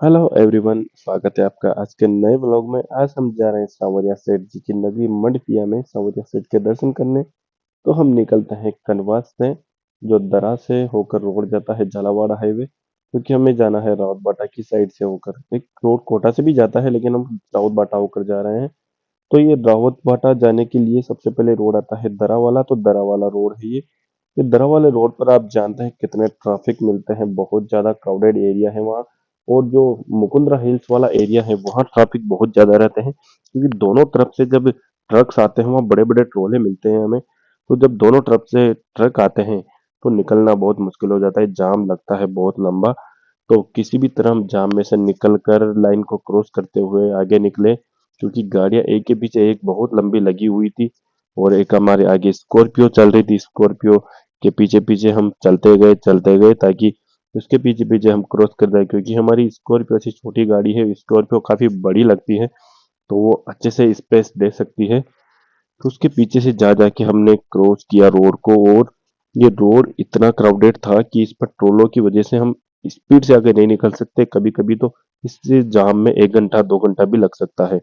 Hello everyone, स्वागत है आपका आज के नए ब्लॉग में। आज हम जा रहे हैं सांवरिया सेठ जी की नगरी मंडपिया में सांवरिया सेठ के दर्शन करने। तो हम निकलते हैं कनवास से, जो दरा से होकर रोड जाता है झालावाड़ हाईवे, क्योंकि हमें जाना है राउत बाटा की साइड से होकर। एक रोड कोटा से भी जाता है, लेकिन हम राउत बाटा होकर जा रहे हैं। तो ये रावत बाटा जाने के लिए सबसे पहले रोड आता है दरा वाला। तो दरा वाला रोड है ये दरा वाले रोड पर आप जानते हैं कितने ट्रैफिक मिलते हैं, बहुत ज्यादा क्राउडेड एरिया है वहाँ। और जो मुकुंदरा हिल्स वाला एरिया है वहाँ ट्रैफिक बहुत ज्यादा रहते हैं, क्योंकि दोनों तरफ से जब ट्रक्स आते हैं वहाँ बड़े बड़े ट्रोले मिलते हैं हमें। तो जब दोनों तरफ से ट्रक आते हैं तो निकलना बहुत मुश्किल हो जाता है, जाम लगता है बहुत लंबा। तो किसी भी तरह हम जाम में से निकल कर लाइन को क्रॉस करते हुए आगे निकले, क्योंकि गाड़ियां एक के पीछे एक बहुत लंबी लगी हुई थी। और एक हमारे आगे स्कॉर्पियो चल रही थी, स्कॉर्पियो के पीछे पीछे हम चलते गए ताकि उसके पीछे पीछे हम क्रॉस कर जाए, क्योंकि हमारी स्कॉर्पियो ऐसी छोटी गाड़ी है, स्कॉर्पियो काफी बड़ी लगती है, तो वो अच्छे से स्पेस दे सकती है। तो उसके पीछे से जा जाके हमने क्रॉस किया रोड को। और ये रोड इतना क्राउडेड था कि इस पेट्रोलों की वजह से हम स्पीड से आगे नहीं निकल सकते। कभी कभी तो इससे जाम में 1 घंटा 2 घंटा भी लग सकता है।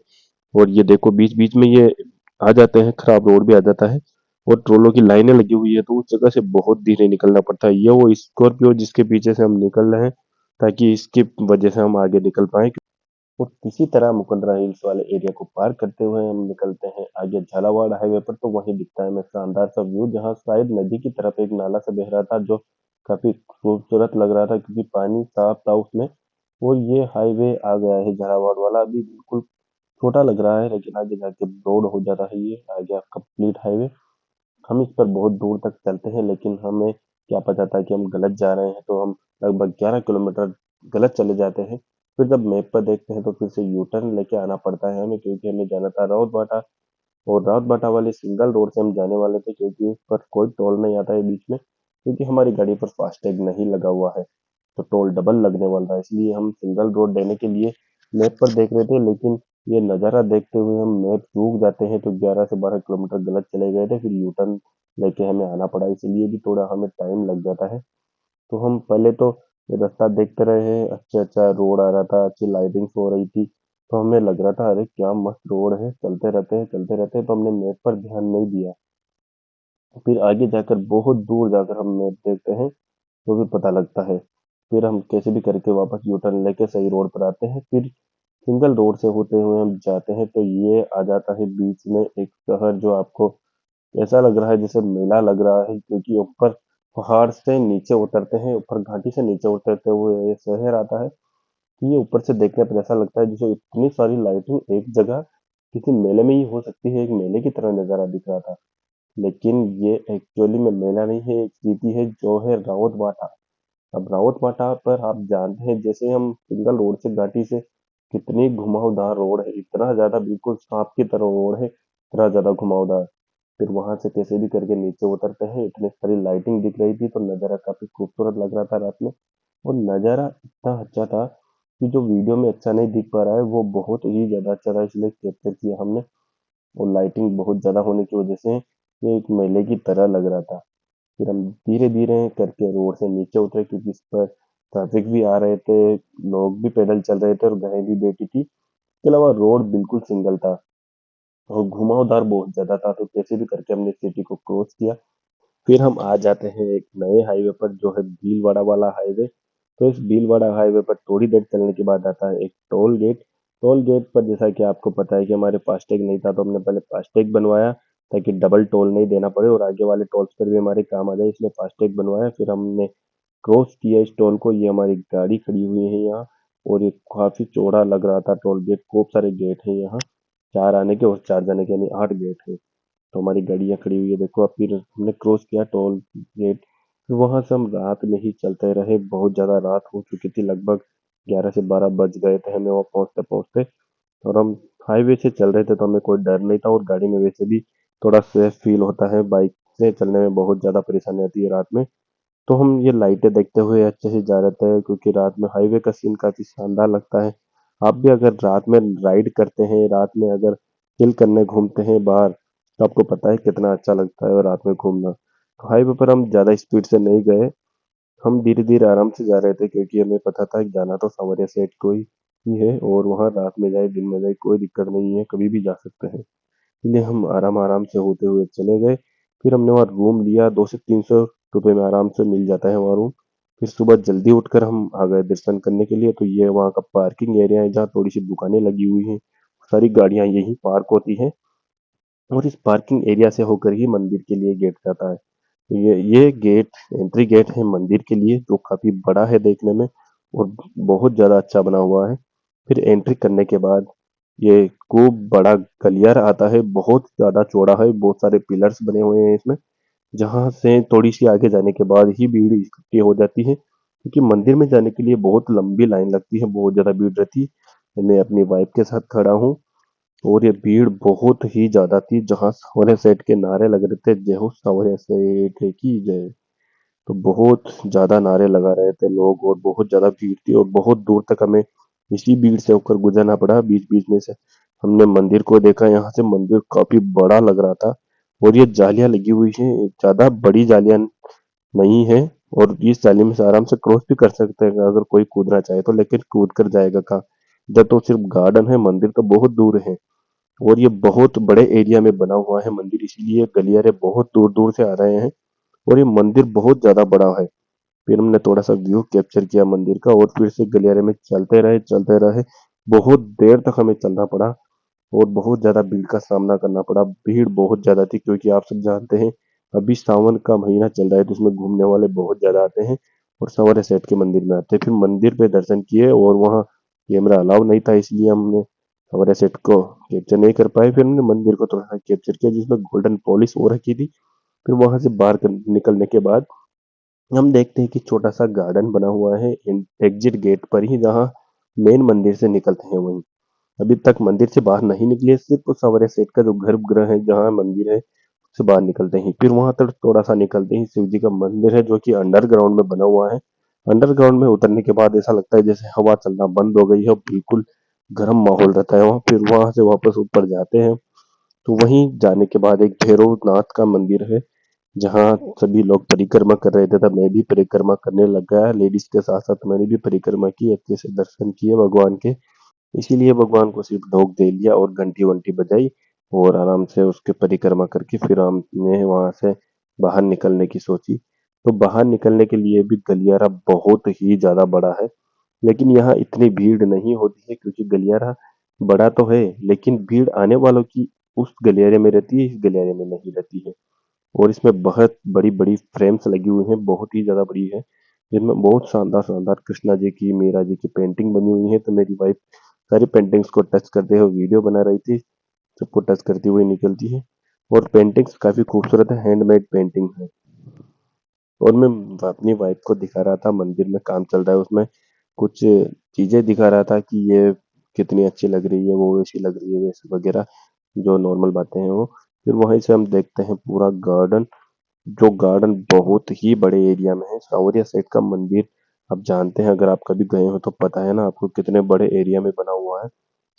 और ये देखो बीच बीच में ये आ जाते हैं, खराब रोड भी आ जाता है और ट्रोलों की लाइनें लगी हुई है, तो उस जगह से बहुत धीरे निकलना पड़ता है। ये वो स्कॉर्पियो जिसके पीछे से हम निकल रहे हैं, ताकि इसकी वजह से हम आगे निकल पाए। और किसी तरह मुकंदरा हिल्स वाले एरिया को पार करते हुए हम निकलते हैं आगे झालावाड़ हाईवे पर। तो वहीं दिखता है हमें शानदार सा व्यू, जहाँ शायद नदी की तरफ एक नाला सा बह रहा था, जो काफी खूबसूरत लग रहा था क्योंकि पानी साफ था उसमें। और ये हाईवे आ गया है झालावाड़ वाला, अभी बिल्कुल छोटा लग रहा है, लेकिन आगे जाके रोड हो जाता है, ये आ गया कंप्लीट हाईवे। हम इस पर बहुत दूर तक चलते हैं, लेकिन हमें क्या पता था कि हम गलत जा रहे हैं। तो हम लगभग 11 किलोमीटर गलत चले जाते हैं। फिर जब मैप पर देखते हैं तो फिर से यू टर्न लेके आना पड़ता है हमें, क्योंकि हमें जाना था राउत बाटा। और राउत बाटा वाले सिंगल रोड से हम जाने वाले थे, क्योंकि उस पर कोई टोल नहीं आता है बीच में, क्योंकि हमारी गाड़ी पर फास्टैग नहीं लगा हुआ है। तो टोल डबल लगने वाला है, इसलिए हम सिंगल रोड लेने के लिए मैप पर देख रहे थे। लेकिन ये नज़ारा देखते हुए हम मैप चूक जाते हैं, तो 11 से 12 किलोमीटर गलत चले गए थे। फिर यू टर्न लेके हमें आना पड़ा, इसलिए भी थोड़ा हमें टाइम लग जाता है। तो हम पहले तो ये रास्ता देखते रहे, अच्छा अच्छा रोड आ रहा था, अच्छी लाइटिंग्स हो रही थी, तो हमें लग रहा था अरे क्या मस्त रोड है, चलते रहते हैं। तो हमने मैप पर ध्यान नहीं दिया। फिर आगे जाकर बहुत दूर जाकर हम मैप देखते हैं, तो फिर पता लगता है। फिर हम कैसे भी करके वापस यू टर्न लेके सही रोड पर आते हैं। फिर सिंगल रोड से होते हुए हम जाते हैं, तो ये आ जाता है बीच में एक शहर, जो आपको ऐसा लग रहा है जैसे मेला लग रहा है, क्योंकि ऊपर पहाड़ से नीचे उतरते हैं, ऊपर घाटी से नीचे उतरते हुए ये शहर आता है। ये ऊपर से देखने पर ऐसा लगता है जैसे इतनी सारी लाइटिंग एक जगह किसी मेले में ही हो सकती है, एक मेले की तरह नजारा दिख रहा था। लेकिन ये एक्चुअली में मेला नहीं है, एक सिटी है जो है रावत बाटा। अब रावत बाटा पर आप जानते हैं, जैसे हम सिंगल रोड से घाटी से कितनी घुमावदार रोड है, इतना ज्यादा बिल्कुल सांप की तरह रोड है, इतना ज्यादा घुमावदार। फिर वहां से कैसे भी करके नीचे उतरते हैं, इतनी सारी लाइटिंग दिख रही थी, तो नज़ारा काफी खूबसूरत लग रहा था रात में। और नज़ारा इतना अच्छा था कि जो वीडियो में अच्छा नहीं दिख पा रहा है, वो बहुत ही ज्यादा अच्छा था, इसलिए कैप्चर किया हमने। और लाइटिंग बहुत ज्यादा होने की वजह से ये एक मेले की तरह लग रहा था। फिर हम धीरे धीरे करके रोड से नीचे उतरे, क्योंकि इस पर ट्रैफिक भी आ रहे थे, लोग भी पैदल चल रहे थे और गाय भी बैठी थी। इसके अलावा रोड बिल्कुल सिंगल था और घुमावदार बहुत ज्यादा था, तो कैसे भी करके हमने सिटी को क्रॉस किया। फिर हम आ जाते हैं एक नए हाईवे पर, जो है भीलवाड़ा वाला हाईवे। तो इस भीलवाड़ा हाईवे पर थोड़ी देर चलने के बाद आता है एक टोल गेट। टोल गेट पर जैसा कि आपको पता है कि हमारे फास्टैग नहीं था, तो हमने पहले फास्टैग बनवाया ताकि डबल टोल नहीं देना पड़े और आगे वाले टोल्स पर भी हमारे काम आ जाए, इसलिए फास्टैग बनवाया। फिर हमने क्रॉस किया इस टोल को, ये हमारी गाड़ी खड़ी हुई है यहाँ। और ये काफी चौड़ा लग रहा था टोल गेट, खूब सारे गेट है यहाँ, 4 आने के और 4 जाने के, यानी 8 गेट है। तो हमारी गाड़ियाँ खड़ी हुई है देखो। अब फिर हमने क्रॉस किया टोल गेट, फिर वहां से हम रात में ही चलते रहे, बहुत ज्यादा रात हो चुकी थी, लगभग 11 से 12 बज गए थे हमें वहाँ पहुंचते पहुंचते। और हम हाईवे से चल रहे थे, तो हमें कोई डर नहीं था, और गाड़ी में वैसे भी थोड़ा सेफ फील होता है, बाइक से चलने में बहुत ज्यादा परेशानी आती है रात में। तो हम ये लाइटें देखते हुए अच्छे से जा रहे थे, क्योंकि रात में हाईवे का सीन काफी शानदार लगता है। आप भी अगर रात में राइड करते हैं, रात में अगर चिल करने घूमते हैं बाहर, तो आपको पता है कितना अच्छा लगता है रात में घूमना। तो हाईवे पर हम ज्यादा स्पीड से नहीं गए, हम धीरे-धीरे आराम से जा रहे थे क्योंकि हमें पता था कि जाना तो सांवरिया सेठ को ही है और वहाँ रात में जाए, दिन में जाए कोई दिक्कत नहीं है, कभी भी जा सकते हैं। इसलिए हम आराम-आराम से होते हुए चले गए। फिर हमने वहाँ रूम लिया, 200 से 300 रुपए में आराम से मिल जाता है वहाँ रूम। फिर सुबह जल्दी उठकर हम आ गए दर्शन करने के लिए। तो ये वहाँ का पार्किंग एरिया है जहाँ थोड़ी-सी दुकानें लगी हुई हैं। सारी गाड़ियाँ यहीं पार्क होती हैं और इस पार्किंग एरिया से होकर ही मंदिर के लिए गेट जाता है। तो ये गेट एंट्री गेट है मंदिर के लिए जो काफी बड़ा है देखने में और बहुत ज्यादा अच्छा बना हुआ है। फिर एंट्री करने के बाद ये खूब बड़ा गलियारा आता है, बहुत ज्यादा चौड़ा है, बहुत सारे पिलर्स बने हुए हैं इसमें। जहाँ से थोड़ी सी आगे जाने के बाद ही भीड़ इकट्ठी हो जाती है क्योंकि मंदिर में जाने के लिए बहुत लंबी लाइन लगती है, बहुत ज्यादा भीड़ रहती है। मैं अपनी वाइफ के साथ खड़ा हूँ और ये भीड़ बहुत ही ज्यादा थी। जहाँ सावरिया सेठ के नारे लग रहे थे, जय हो सावरिया सेठ की जय। तो बहुत ज्यादा नारे लगा रहे थे लोग और बहुत ज्यादा भीड़ थी और बहुत दूर तक हमें इसी भीड़ से होकर गुजरना पड़ा बीच बीच में से। हमने मंदिर को देखा, यहाँ से मंदिर काफी बड़ा लग रहा था और ये जालियां लगी हुई है, ज्यादा बड़ी जालियां नहीं है और इस जाली में से आराम से क्रॉस भी कर सकते हैं अगर कोई कूदना चाहे तो, लेकिन कूद कर जाएगा कहाँ। इधर तो सिर्फ गार्डन है, मंदिर तो बहुत दूर है और ये बहुत बड़े एरिया में बना हुआ है मंदिर, इसीलिए गलियारे बहुत दूर दूर से आ रहे हैं और ये मंदिर बहुत ज्यादा बड़ा है। फिर हमने थोड़ा सा व्यू कैप्चर किया मंदिर का और फिर से गलियारे में चलते रहे। बहुत देर तक हमें चलना पड़ा और बहुत ज्यादा भीड़ का सामना करना पड़ा। भीड़ बहुत ज्यादा थी क्योंकि आप सब जानते हैं अभी सावन का महीना चल रहा है तो उसमें घूमने वाले बहुत ज्यादा आते हैं और सवारे सेठ के मंदिर में आते हैं। फिर मंदिर पे दर्शन किए और वहाँ कैमरा अलाउ नहीं था इसलिए हमने सवारे सेठ को कैप्चर नहीं कर पाए। फिर हमने मंदिर को थोड़ा सा कैप्चर किया जिसमें गोल्डन पॉलिश हो रखी थी। फिर वहां से बाहर निकलने के बाद हम देखते हैं कि छोटा सा गार्डन बना हुआ है एग्जिट गेट पर ही, जहाँ मेन मंदिर से निकलते हैं वहीं। अभी तक मंदिर से बाहर नहीं निकले, सिर्फ उस सवरे सेठ का जो गर्भगृह है जहाँ मंदिर है से बाहर निकलते ही, फिर वहां तक थोड़ा सा निकलते ही शिव जी का मंदिर है जो कि अंडरग्राउंड में बना हुआ है। अंडरग्राउंड में उतरने के बाद ऐसा लगता है जैसे हवा चलना बंद हो गई है और बिल्कुल गर्म माहौल रहता है वहाँ। फिर वहां से वापस ऊपर जाते हैं तो वहीं जाने के बाद एक भैरवनाथ का मंदिर है जहाँ सभी लोग परिक्रमा कर रहे थे, तब मैं भी परिक्रमा करने लग गया लेडीज के साथ साथ। मैंने भी परिक्रमा की, अच्छे से दर्शन किए भगवान के। इसीलिए भगवान को सिर्फ ढोक दे लिया और घंटी वंटी बजाई और आराम से उसके परिक्रमा करके फिर हमने वहां से बाहर निकलने की सोची। तो बाहर निकलने के लिए भी गलियारा बहुत ही ज्यादा बड़ा है, लेकिन यहाँ इतनी भीड़ नहीं होती है क्योंकि गलियारा बड़ा तो है लेकिन भीड़ आने वालों की उस गलियारे में रहती है, इस गलियारे में नहीं रहती है। और इसमें बहुत बड़ी-बड़ी फ्रेम्स लगी हुई हैं, बहुत ही ज़्यादा बड़ी है, जिनमें बहुत शानदार-शानदार कृष्णा जी की, मीरा जी की पेंटिंग बनी हुई है। तो मेरी वाइफ सारी पेंटिंग्स को टच करते हुए वीडियो बना रही थी, सबको टच करती हुई निकलती है और पेंटिंग्स काफी खूबसूरत है, हैंडमेड पेंटिंग है। और मैं अपनी वाइफ को दिखा रहा था मंदिर में काम चल रहा है उसमें कुछ चीजें दिखा रहा था कि ये कितनी अच्छी लग रही है, वो ऐसी लग रही है, वैसे वगैरह जो नॉर्मल बातें हैं वो। फिर वहीं से हम देखते हैं पूरा गार्डन, जो गार्डन बहुत ही बड़े एरिया में है। सांवरिया सेठ का मंदिर आप जानते हैं, अगर आप कभी गए हो तो पता है ना आपको कितने बड़े एरिया में बना हुआ है।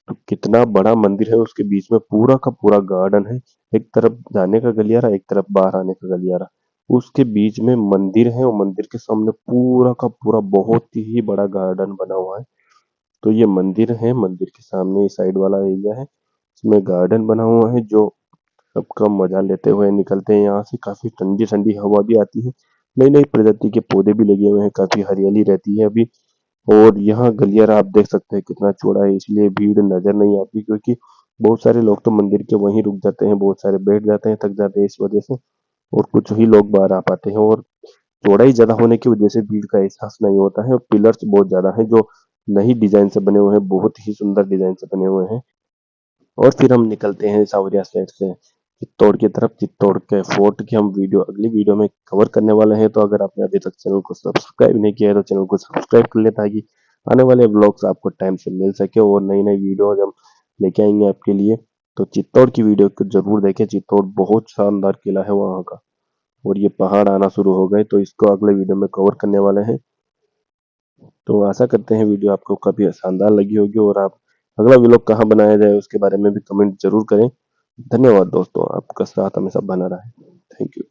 तो कितना बड़ा मंदिर है, उसके बीच में पूरा का पूरा गार्डन है। एक तरफ जाने का गलियारा, एक तरफ बाहर आने का गलियारा, उसके बीच में मंदिर है और मंदिर के सामने पूरा का पूरा बहुत ही बड़ा गार्डन बना हुआ है। तो ये मंदिर है, मंदिर के सामने साइड वाला एरिया है, इसमें गार्डन बना हुआ है जो सबका मजा लेते हुए निकलते हैं यहाँ से। काफी ठंडी ठंडी हवा भी आती है, नई नई प्रजाति के पौधे भी लगे हुए हैं, काफी हरियाली रहती है अभी। और यहाँ गलियारा आप देख सकते हैं कितना चौड़ा है, इसलिए भीड़ नजर नहीं आती क्योंकि बहुत सारे लोग तो मंदिर के वहीं रुक जाते हैं, बहुत सारे बैठ जाते हैं, थक जाते हैं इस वजह से, और कुछ ही लोग बाहर आ पाते हैं। और चौड़ाई ज्यादा होने की वजह से भीड़ का एहसास नहीं होता है और पिलर्स बहुत ज्यादा हैं जो नई डिजाइन से बने हुए हैं, बहुत ही सुंदर डिजाइन से बने हुए हैं। और फिर हम निकलते हैं सावरिया साइड से चित्तौड़ की तरफ। चित्तौड़ के फोर्ट की हम वीडियो अगली वीडियो में कवर करने वाले हैं। तो अगर आपने अभी तक चैनल को सब्सक्राइब नहीं किया है तो चैनल को सब्सक्राइब कर ले ताकि आने वाले ब्लॉग्स आपको टाइम से मिल सके और नई नई वीडियो हम लेके आएंगे आपके लिए। तो चित्तौड़ की वीडियो को जरूर देखें, चित्तौड़ बहुत शानदार किला है वहाँ का। और ये पहाड़ आना शुरू हो गए तो इसको अगले वीडियो में कवर करने वाले हैं। तो आशा करते हैं वीडियो आपको काफी शानदार लगी होगी और आप अगला व्लॉग कहाँ बनाया जाए उसके बारे में भी कमेंट जरूर करें। धन्यवाद दोस्तों, आपका साथ हमेशा बना रहा है। Thank you.